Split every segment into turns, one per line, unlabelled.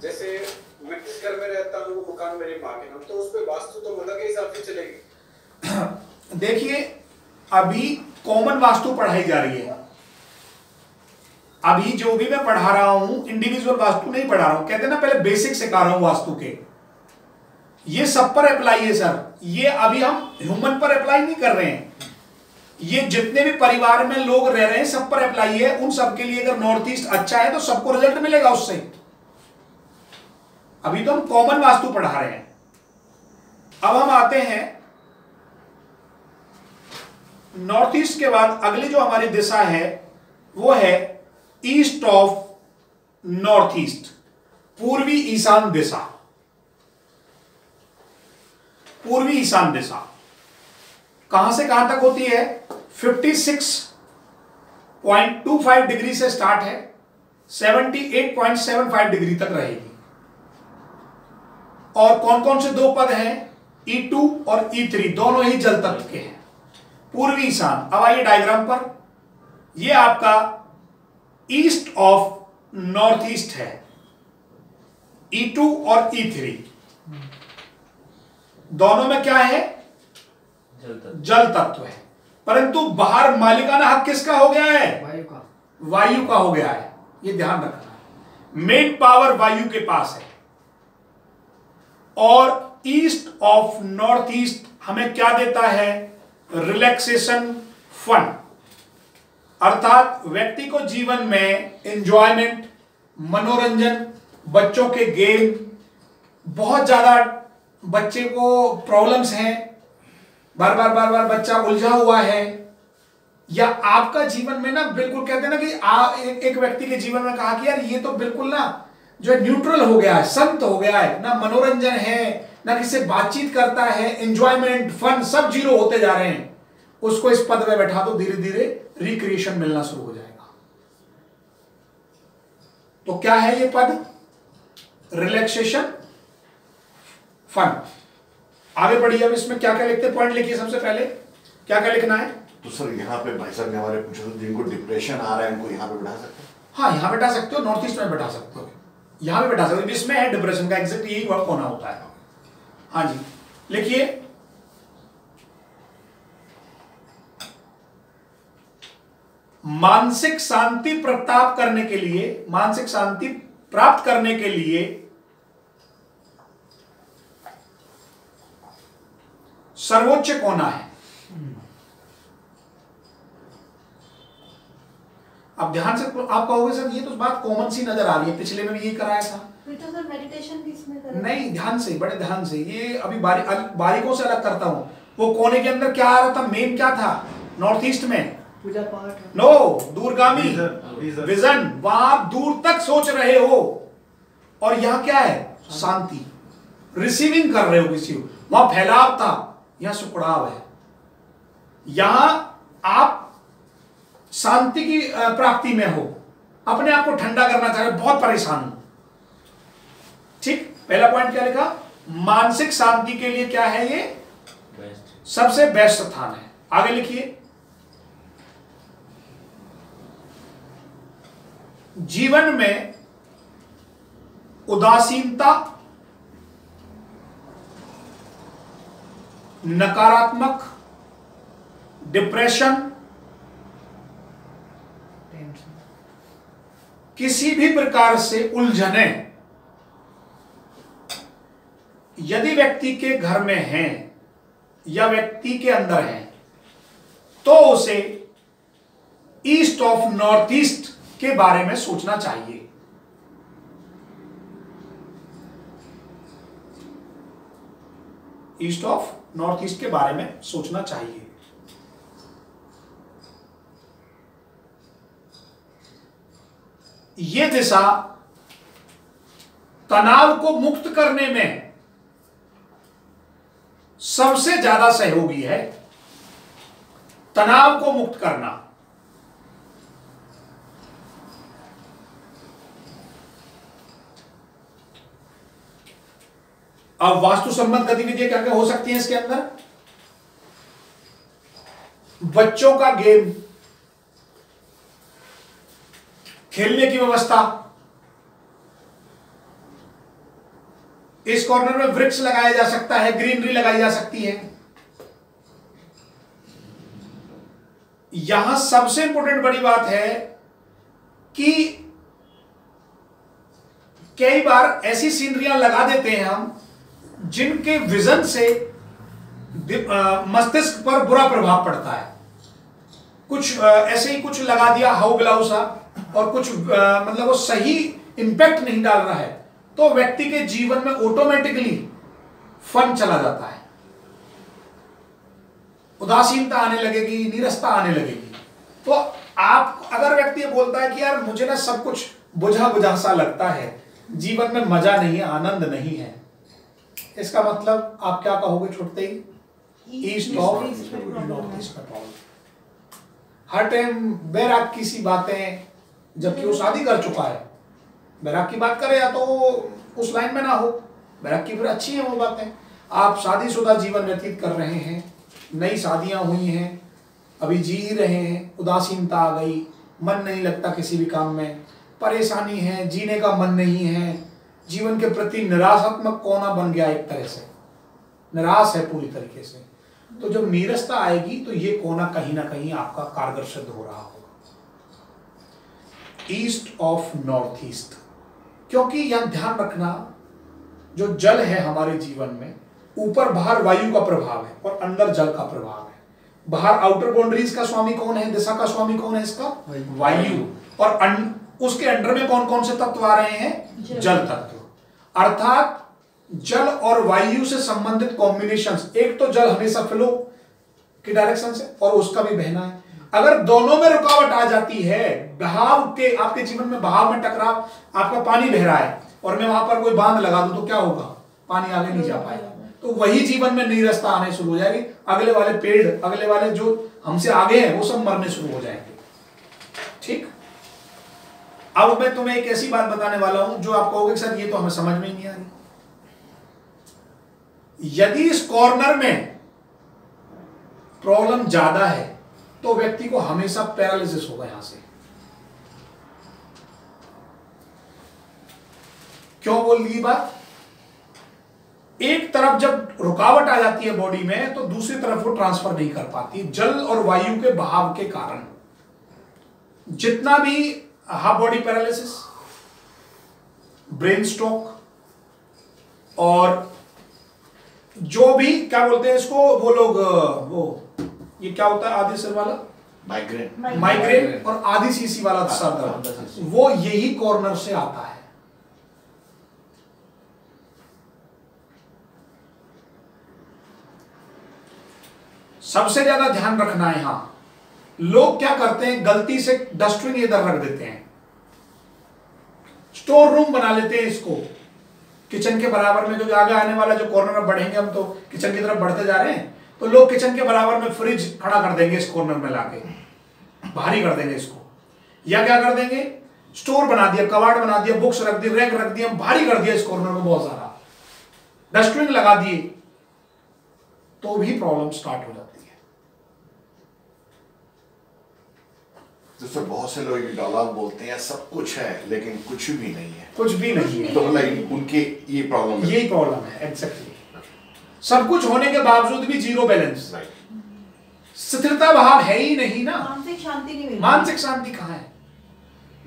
जैसे मैं जिस घर में रहता हूँ वो मकान मेरी माँ के नाम, तो उस पे वास्तु तो अलग हिसाब से चलेगी।
देखिए अभी कॉमन वास्तु पढ़ाई जा रही है। अभी जो भी मैं पढ़ा रहा हूं इंडिविजुअल वास्तु नहीं पढ़ा रहा हूं, कहते हैं ना पहले बेसिक सिखा रहा हूं वास्तु के। ये सब पर अप्लाई है सर, ये अभी हम ह्यूमन पर अप्लाई नहीं कर रहे हैं। ये जितने भी परिवार में लोग रह रहे हैं सब पर अप्लाई है। उन सबके लिए अगर नॉर्थ ईस्ट अच्छा है तो सबको रिजल्ट मिलेगा उससे। अभी तो हम कॉमन वास्तु पढ़ा रहे हैं। अब हम आते हैं नॉर्थ ईस्ट के बाद अगली जो हमारी दिशा है वो है ईस्ट ऑफ नॉर्थ ईस्ट, पूर्वी ईशान दिशा। पूर्वी ईशान दिशा कहां से कहां तक होती है? 56.25 डिग्री से स्टार्ट है, 78.75 डिग्री तक रहेगी। और कौन कौन से दो पद हैं? E2 और E3 दोनों ही जल तत्व के हैं। पूर्वी ईशान। अब आइए डायग्राम पर। यह आपका ईस्ट ऑफ नॉर्थ ईस्ट है, E2 और E3 दोनों में क्या है? जल तत्व है। परंतु बाहर मालिकाना हक किसका हो गया है? वायु का हो गया है। यह ध्यान रखना। मेन पावर वायु के पास है। और ईस्ट ऑफ नॉर्थ ईस्ट हमें क्या देता है? रिलैक्सेशन फन, अर्थात व्यक्ति को जीवन में एंजॉयमेंट, मनोरंजन, बच्चों के गेम, बहुत ज्यादा बच्चे को प्रॉब्लम्स हैं, बार बार बच्चा उलझा हुआ है, या आपका जीवन में ना बिल्कुल कहते हैं ना कि एक व्यक्ति के जीवन में कहा कि यार ये तो बिल्कुल ना जो है न्यूट्रल हो गया है, संत हो गया है, ना मनोरंजन है, ना किसी से बातचीत करता है, एंजॉयमेंट, फन सब जीरो होते जा रहे हैं। उसको इस पद में बैठा दो, धीरे धीरे रिक्रिएशन मिलना शुरू हो जाएगा। तो क्या है ये पद? Relaxation fun. आगे बढ़िए। अब इसमें क्या क्या लिखते? पॉइंट लिखिए। सबसे पहले क्या क्या लिखना है?
तो सर यहाँ पे भाई साहब ने हमारे पूछा था जिनको डिप्रेशन आ रहा है उनको यहाँ पे बैठा सकते हैं?
हाँ यहाँ बैठा सकते हो, नॉर्थ ईस्ट में बैठा सकते हो, यहाँ पे बैठा सकते हो। इसमें है डिप्रेशन का एग्जैक्ट यही वर्क होना होता है। हाँ जी लिखिए। मानसिक शांति प्राप्त करने के लिए, मानसिक शांति प्राप्त करने के लिए सर्वोच्च कोना है। अब ध्यान से आप कहोगे सर ये तो बात कॉमन सी नजर आ रही है, पिछले में भी यही कराया था।
तो सर मेडिटेशन भी इसमें करा? नहीं,
ध्यान से, बड़े ध्यान से। ये अभी बारीकों से अलग करता हूं। वो कोने के अंदर क्या आ रहा था? मेन क्या था नॉर्थ ईस्ट में?
पूजा पाठ।
नो, दूरगामी विजन। वहां आप दूर तक सोच रहे हो, और यहां क्या है? शांति, रिसीविंग कर रहे हो किसी को। वहां फैलाव था, यहां सुकड़ाव है। यहां आप शांति की प्राप्ति में हो, अपने आप को ठंडा करना चाह रहे हो, बहुत परेशान हो। ठीक, पहला पॉइंट क्या लिखा? मानसिक शांति के लिए क्या है? ये सबसे बेस्ट स्थान है। आगे लिखिए। जीवन में उदासीनता, नकारात्मक, डिप्रेशन, किसी भी प्रकार से उलझने यदि व्यक्ति के घर में हैं या व्यक्ति के अंदर हैं, तो उसे ईस्ट ऑफ नॉर्थ ईस्ट के बारे में सोचना चाहिए। ईस्ट ऑफ नॉर्थ ईस्ट के बारे में सोचना चाहिए। यह दिशा तनाव को मुक्त करने में सबसे ज्यादा सहयोगी है। तनाव को मुक्त करना। अब वास्तु संबंध गतिविधियां क्या क्या हो सकती हैं इसके अंदर? बच्चों का गेम, खेलने की व्यवस्था, इस कॉर्नर में वृक्ष लगाया जा सकता है, ग्रीनरी लगाई जा सकती है। यहां सबसे इंपॉर्टेंट बड़ी बात है कि कई बार ऐसी सीनरियां लगा देते हैं हम जिनके विजन से मस्तिष्क पर बुरा प्रभाव पड़ता है। कुछ ऐसे ही कुछ लगा दिया हाउ ग्लाउ सा, और कुछ मतलब वो सही इंपैक्ट नहीं डाल रहा है, तो व्यक्ति के जीवन में ऑटोमेटिकली फन चला जाता है, उदासीनता आने लगेगी, नीरसता आने लगेगी। तो आप अगर व्यक्ति बोलता है कि यार मुझे ना सब कुछ बुझा बुझा सा लगता है, जीवन में मजा नहीं है, आनंद नहीं है, इसका मतलब आप क्या कहोगे छूटते ही? ईस्ट ऑफ नॉर्थ ईस्ट में प्रॉब्लम। हर टाइम बैराग की सी बातें, जबकि वो शादी कर चुका है। बैराग की बात करे या तो उस लाइन में ना हो, बैराग की फिर अच्छी है वो बातें। आप शादीशुदा जीवन व्यतीत कर रहे हैं, नई शादियां हुई हैं, अभी जी रहे हैं, उदासीनता आ गई, मन नहीं लगता किसी भी काम में, परेशानी है, जीने का मन नहीं है, जीवन के प्रति निराशात्मक कोना बन गया, एक तरह से निराश है पूरी तरीके से। तो जब नीरसता आएगी तो ये कोना कहीं ना कहीं आपका कारगर सिद्ध हो रहा होगा। ईस्ट ऑफ नॉर्थ ईस्ट, क्योंकि यहां ध्यान रखना, जो जल है हमारे जीवन में, ऊपर बाहर वायु का प्रभाव है और अंदर जल का प्रभाव है। बाहर आउटर बाउंड्रीज का स्वामी कौन है, दिशा का स्वामी कौन है इसका? वायु। और उसके अंडर में कौन कौन से तत्व आ रहे हैं? जल तत्व। अर्थात जल और वायु से संबंधित कॉम्बिनेशंस, एक तो जल हमेशा फ्लो की डायरेक्शन से और उसका भी बहना है। अगर दोनों में रुकावट आ जाती है, बहाव के, आपके जीवन में बहाव में टकराव, आपका पानी बह रहा है और मैं वहां पर कोई बांध लगा दूं तो क्या होगा? पानी आगे नहीं जा पाएगा। तो वही जीवन में नीरसता आने शुरू हो जाएगी। अगले वाले पेड़, अगले वाले जो हमसे आगे हैं, वो सब मरने शुरू हो जाएंगे। ठीक, अब मैं तुम्हें एक ऐसी बात बताने वाला हूं जो आप कहोगे सर ये तो हमें समझ में ही नहीं आ रही। यदि इस कॉर्नर में प्रॉब्लम ज्यादा है तो व्यक्ति को हमेशा पैरालिसिस होगा यहां से। क्यों बोल दी बात? एक तरफ जब रुकावट आ जाती है बॉडी में तो दूसरी तरफ वो ट्रांसफर नहीं कर पाती, जल और वायु के बहाव के कारण। जितना भी half body paralysis, brain stroke, और जो भी क्या बोलते हैं इसको वो लोग, वो ये क्या होता है आदि सिर वाला? माइग्रेन और आदि सीसी वाला सर दर्द, वो यही कॉर्नर से आता है। सबसे ज्यादा ध्यान रखना है यहां, लोग क्या करते हैं, गलती से डस्टबिन इधर रख देते हैं, स्टोर रूम बना लेते हैं इसको किचन के बराबर में, क्योंकि आगे आने वाला जो कॉर्नर में बढ़ेंगे हम तो किचन की तरफ बढ़ते जा रहे हैं, तो लोग किचन के बराबर में फ्रिज खड़ा कर देंगे इस कॉर्नर में लाके, भारी कर देंगे इसको, या क्या कर देंगे, स्टोर बना दिया, कबाड़ बना दिया, बुक्स रख दी, रैक रख दिया, भारी कर दिया इस कॉर्नर में बहुत सारा, डस्टबिन लगा दिए, तो भी प्रॉब्लम स्टार्ट हो जाती है।
तो बहुत से लोग डायलॉग बोलते हैं सब कुछ है लेकिन कुछ भी नहीं है,
कुछ भी नहीं है,
तो मतलब उनकी ये प्रॉब्लम है,
यही प्रॉब्लम है एग्जैक्टली। सब कुछ होने के बावजूद भी जीरो बैलेंस, स्थिरता भाव है ही नहीं ना,
मानसिक शांति नहीं मिल,
मानसिक शांति कहाँ है?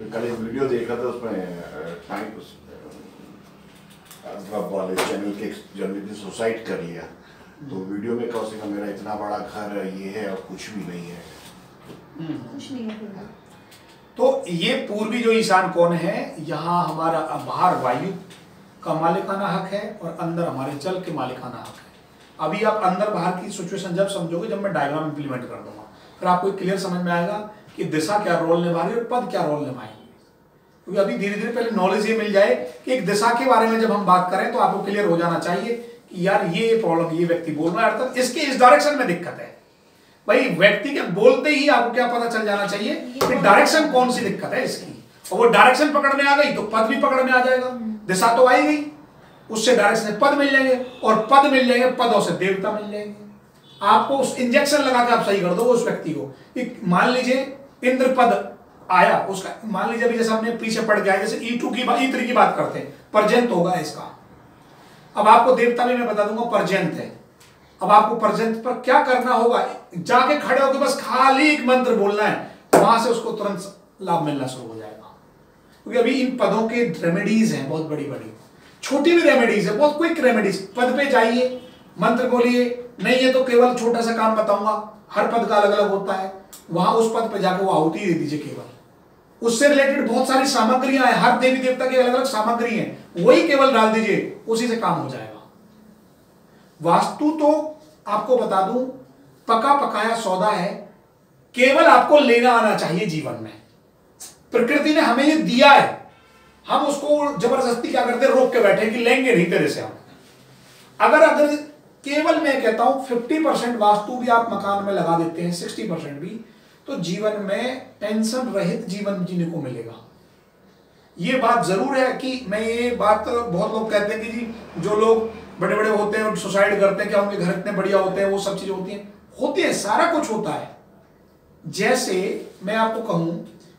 कल एक वीडियो देखा था, उसमें वाले चैनल के जर्नलिस्ट ने सुसाइड कर लिया, तो वीडियो में कहा उसने मेरा इतना बड़ा घर है, ये है और कुछ भी नहीं है,
कुछ नहीं है।
तो ये पूर्वी जो ईशान कोण है, यहाँ हमारा बाहर वायु का मालिकाना हक है और अंदर हमारे जल के मालिकाना हक है। अभी आप अंदर बाहर की सिचुएशन जब समझोगे, जब मैं डायग्राम इंप्लीमेंट कर दूंगा, फिर आपको क्लियर समझ में आएगा कि दिशा क्या रोल निभा रही है और पद क्या रोल निभाएंगे। क्योंकि अभी धीरे धीरे पहले नॉलेज ये मिल जाए कि एक दिशा के बारे में जब हम बात करें तो आपको क्लियर हो जाना चाहिए कि यार ये प्रॉब्लम ये व्यक्ति बोल रहा है, अर्थात इसके इस डायरेक्शन में दिक्कत है। भाई व्यक्ति के बोलते ही आपको क्या पता चल जाना चाहिए कि डायरेक्शन कौन सी दिक्कत है इसकी, और वो डायरेक्शन पकड़ में आ गई तो पद भी पकड़ में आ जाएगा। दिशा तो आई गई, उससे डायरेक्शन से पद मिल जाएंगे, और पद मिल जाएंगे, पदों से देवता मिल जाएंगे। आपको उस इंजेक्शन लगा के आप सही कर दो उस व्यक्ति को। मान लीजिए इंद्र पद आया उसका, मान लीजिए अभी जैसे हमने पीछे पड़ गया, जैसे E3 की बात करते हैं, पर्यंत होगा इसका, अब आपको देवता भी मैं बता दूंगा पर्जन्य है। अब आपको पर्जन्य पर क्या करना होगा, जाके खड़े होकर बस खाली एक मंत्र बोलना है, वहां से उसको तुरंत लाभ मिलना शुरू हो जाएगा। क्योंकि अभी इन पदों के रेमेडीज हैं बहुत बड़ी बड़ी, छोटी भी रेमेडीज है, बहुत क्विक रेमेडीज। पद पे जाइए, मंत्र बोलिए, नहीं है तो केवल छोटा सा काम बताऊंगा, हर पद का अलग अलग होता है, वहां उस पद पे जाकर वो आहुति दे दीजिए केवल। उससे रिलेटेड बहुत सारी सामग्रियां हैं, हर देवी देवता की अलग अलग सामग्री है, वही केवल डाल दीजिए, उसी से काम हो जाएगा। वास्तु तो आपको बता दूं पका पकाया सौदा है, केवल आपको लेना आना चाहिए जीवन में। प्रकृति ने हमें ये दिया है, हम उसको जबरदस्ती क्या करते हैं, रोक के बैठे कि लेंगे नहीं तेरे से हम। अगर केवल मैं कहता हूं 50% वास्तु भी आप मकान में लगा देते हैं, 60% भी, तो जीवन में टेंशन रहित जीवन जीने को मिलेगा। ये बात जरूर है कि मैं ये बात, बहुत लोग कहते हैं कि जी जो लोग बड़े बड़े होते हैं और सुसाइड करते हैं, क्या उनके घर इतने बढ़िया होते हैं, वो सब चीजें होती हैं, सारा कुछ होता है। जैसे मैं आपको कहूं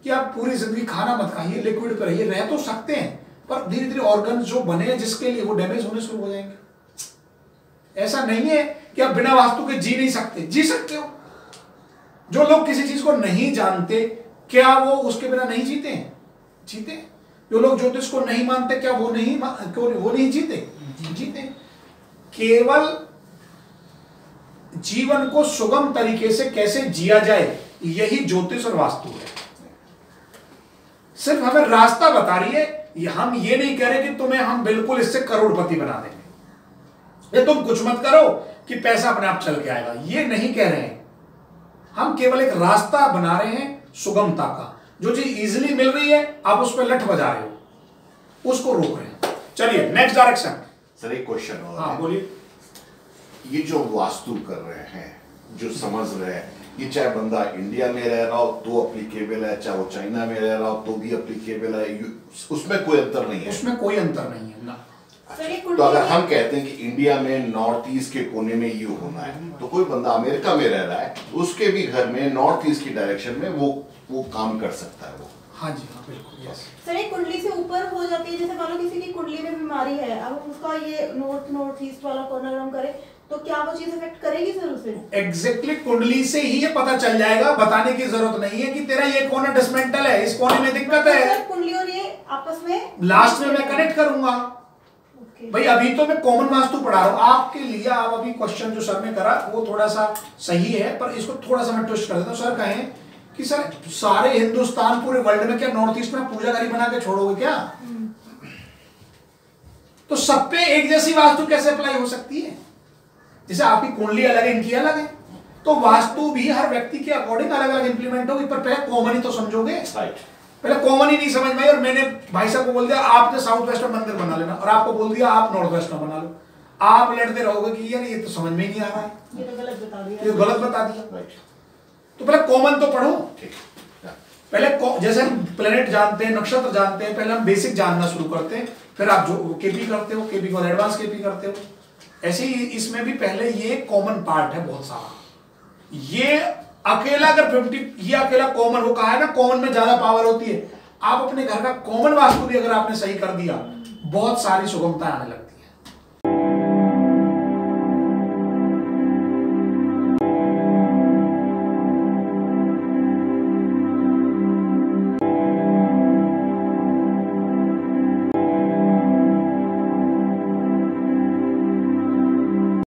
कि आप पूरी जिंदगी खाना मत खाइए, लिक्विड पर रहिए, रह तो सकते हैं, पर धीरे धीरे ऑर्गन जो बने हैं जिसके लिए, वो डैमेज होने शुरू हो जाएंगे। ऐसा नहीं है कि आप बिना वास्तु के जी नहीं सकते, जी सकते हो। जो लोग किसी चीज को नहीं जानते, क्या वो उसके बिना नहीं जीते हैं? जीते। जो लोग ज्योतिष को नहीं मानते, क्या वो नहीं जीते? जीते। केवल जीवन को सुगम तरीके से कैसे जिया जाए, यही ज्योतिष और वास्तु है। सिर्फ हमें रास्ता बता रही है, हम ये नहीं कह रहे कि तुम्हें हम बिल्कुल इससे करोड़पति बना देंगे, ये तुम कुछ मत करो कि पैसा अपने आप चल के आएगा, ये नहीं कह रहे हैं। हम केवल एक रास्ता बना रहे हैं सुगमता का। जो चीज इजीली मिल रही है आप उस पर लठ बजा रहे हो, उसको रोक रहे हैं। चलिए नेक्स्ट डायरेक्शन।
सर एक क्वेश्चन और
हाँ बोलिए।
ये जो वास्तु कर रहे हैं, जो समझ रहे हैं, ये चाहे बंदा इंडिया में रह रहा हो तो अप्लीकेबल है, चाहे वो चाइना में रह रहा हो तो भी अप्लीकेबल है, उसमें कोई अंतर नहीं है? उसमें
कोई अंतर नहीं है ना।
तो अगर हम कहते हैं कि इंडिया में नॉर्थ ईस्ट के कोने में ये होना है, तो कोई बंदा अमेरिका में रह रहा है, उसके भी घर में नॉर्थ ईस्ट की डायरेक्शन में वो काम कर सकता है वो?
हाँ जी हाँ बिल्कुल, यस।
सर एक कुंडली से ऊपर हो जाती है, जैसे मान लो किसी की कुंडली में बीमारी है, अब उसका ये नॉर्थ ईस्ट वाला कॉर्नर हम करें तो क्या वो चीज इफेक्ट करेगी सर उसे?
एग्जैक्टली कुंडली से ही ये पता चल जाएगा, बताने की जरूरत नहीं है कि तेरा ये कोना डिसमेंटल है, इस कोने में दिक्कत है।
कुंडली और ये आपस में
लास्ट में मैं कनेक्ट करूंगा। भाई अभी तो मैं कॉमन वास्तु पढ़ा रहा हूं आपके लिए। आप अभी क्वेश्चन जो सर ने करा वो थोड़ा सा सही है, पर इसको थोड़ा सा मैं ट्विस्ट कर देता हूं। सर कहें कि सर सारे हिंदुस्तान पूरे वर्ल्ड में क्या नॉर्थ ईस्ट में पूजा घरी बना के छोड़ोगे क्या? तो सब पे एक जैसी वास्तु कैसे अप्लाई हो सकती है? जैसे आपकी कुंडली अलग है, इनकी अलग है, तो वास्तु भी हर व्यक्ति के अकॉर्डिंग अलग अलग इंप्लीमेंट होगी। पर पहले कॉमन ही तो समझोगे। पहले कॉमन ही नहीं समझ में आई और मैंने भाई साहब को बोल दिया आपने साउथ वेस्ट में मंदिर बना लेना, और आपको बोल दिया आप नॉर्थ वेस्ट में बना लो। आप लड़ते रहोगे कि यार ये तो समझ में ही नहीं आ रहा है,
ये तो गलत बता दिया,
ये गलत बता दिया। तो पहले कॉमन तो पढ़ो। पहले जैसे हम प्लेनेट जानते हैं, नक्षत्र जानते हैं, पहले हम बेसिक जानना शुरू करते हैं, फिर आप जो केपी करते हो, केपी को एडवांस केपी करते हो। ऐसे ही इसमें भी पहले ये कॉमन पार्ट है बहुत सारा। ये अकेला अगर 50, ये अकेला कॉमन, वो कहा है ना कॉमन में ज्यादा पावर होती है। आप अपने घर का कॉमन वास्तु भी अगर आपने सही कर दिया, बहुत सारी सुगमता आने लगती है।